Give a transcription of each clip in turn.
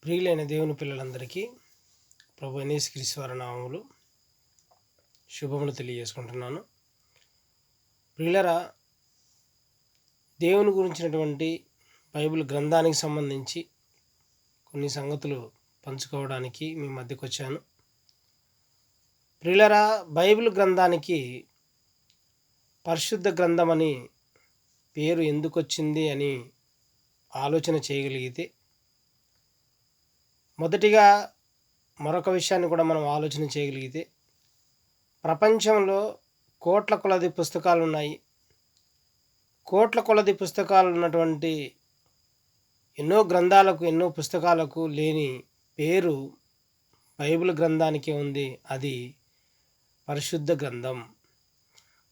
ప్రియులైన దేవుని పిల్లలందరికీ ప్రభు యేసుక్రీస్తు వారి నామములో శుభములు తెలియజేసుకుంటున్నాను. ప్రియులరా, దేవుని గురించినటువంటి బైబిల్ గ్రంథానికి సంబంధించి కొన్ని సంగతులు పంచుకోవడానికి మీ మధ్యకు వచ్చాను. ప్రియులరా, బైబిల్ గ్రంథానికి పరిశుద్ధ గ్రంథమని పేరు ఎందుకు వచ్చింది అని ఆలోచన చేయగలిగితే, మొదటిగా మరొక విషయాన్ని కూడా మనం ఆలోచన చేయగలిగితే, ప్రపంచంలో కోట్ల కొలది పుస్తకాలు ఉన్నాయి. కోట్ల కొలది పుస్తకాలు ఉన్నటువంటి ఎన్నో గ్రంథాలకు, ఎన్నో పుస్తకాలకు లేని పేరు బైబిల్ గ్రంథానికే ఉంది. అది పరిశుద్ధ గ్రంథం.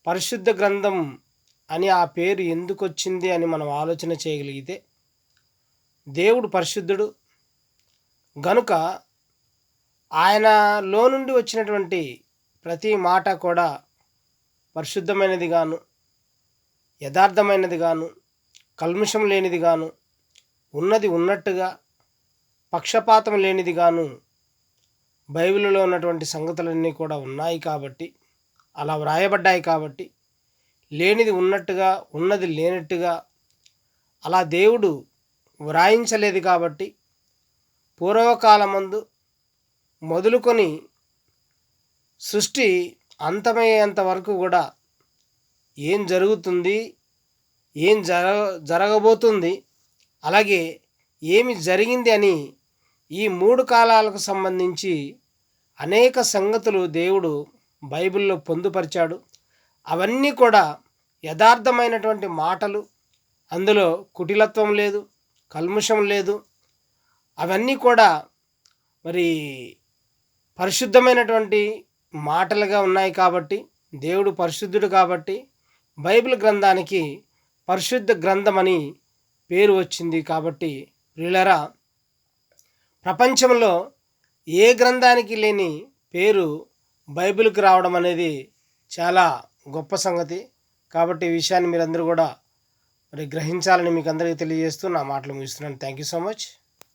పరిశుద్ధ గ్రంథం అని ఆ పేరు ఎందుకు వచ్చింది అని మనం ఆలోచన చేయగలిగితే, దేవుడు పరిశుద్ధుడు గనుక ఆయనలో నుండి వచ్చినటువంటి ప్రతి మాట కూడా పరిశుద్ధమైనది గాను, యథార్థమైనది గాను, కల్మషం లేనిది గాను, ఉన్నది ఉన్నట్టుగా, పక్షపాతం లేనిది గాను బైబిల్లో ఉన్నటువంటి సంగతులన్నీ కూడా ఉన్నాయి కాబట్టి, అలా వ్రాయబడ్డాయి కాబట్టి, లేనిది ఉన్నట్టుగా, ఉన్నది లేనట్టుగా అలా దేవుడు వ్రాయించలేదు కాబట్టి, పూర్వకాలమందు మొదలుకొని సృష్టి అంతమయ్యేంత వరకు కూడా ఏం జరుగుతుంది, ఏం జరగబోతుంది, అలాగే ఏమి జరిగింది అని ఈ 3 కాలాలకు సంబంధించి అనేక సంగతులు దేవుడు బైబిల్లో పొందుపరిచాడు. అవన్నీ కూడా యథార్థమైనటువంటి మాటలు, అందులో కుటిలత్వం లేదు, కల్ముషం లేదు. అవన్నీ కూడా మరి పరిశుద్ధమైనటువంటి మాటలుగా ఉన్నాయి కాబట్టి, దేవుడు పరిశుద్ధుడు కాబట్టి బైబిల్ గ్రంథానికి పరిశుద్ధ గ్రంథమని పేరు వచ్చింది. కాబట్టి ప్రియులారా, ప్రపంచంలో ఏ గ్రంథానికి లేని పేరు బైబిల్కి రావడం అనేది చాలా గొప్ప సంగతి. కాబట్టి ఈ విషయాన్ని మీరందరూ కూడా మరి గ్రహించాలని మీకు అందరికీ తెలియజేస్తూ నా మాటలు ముగిస్తున్నాను. Thank you so much.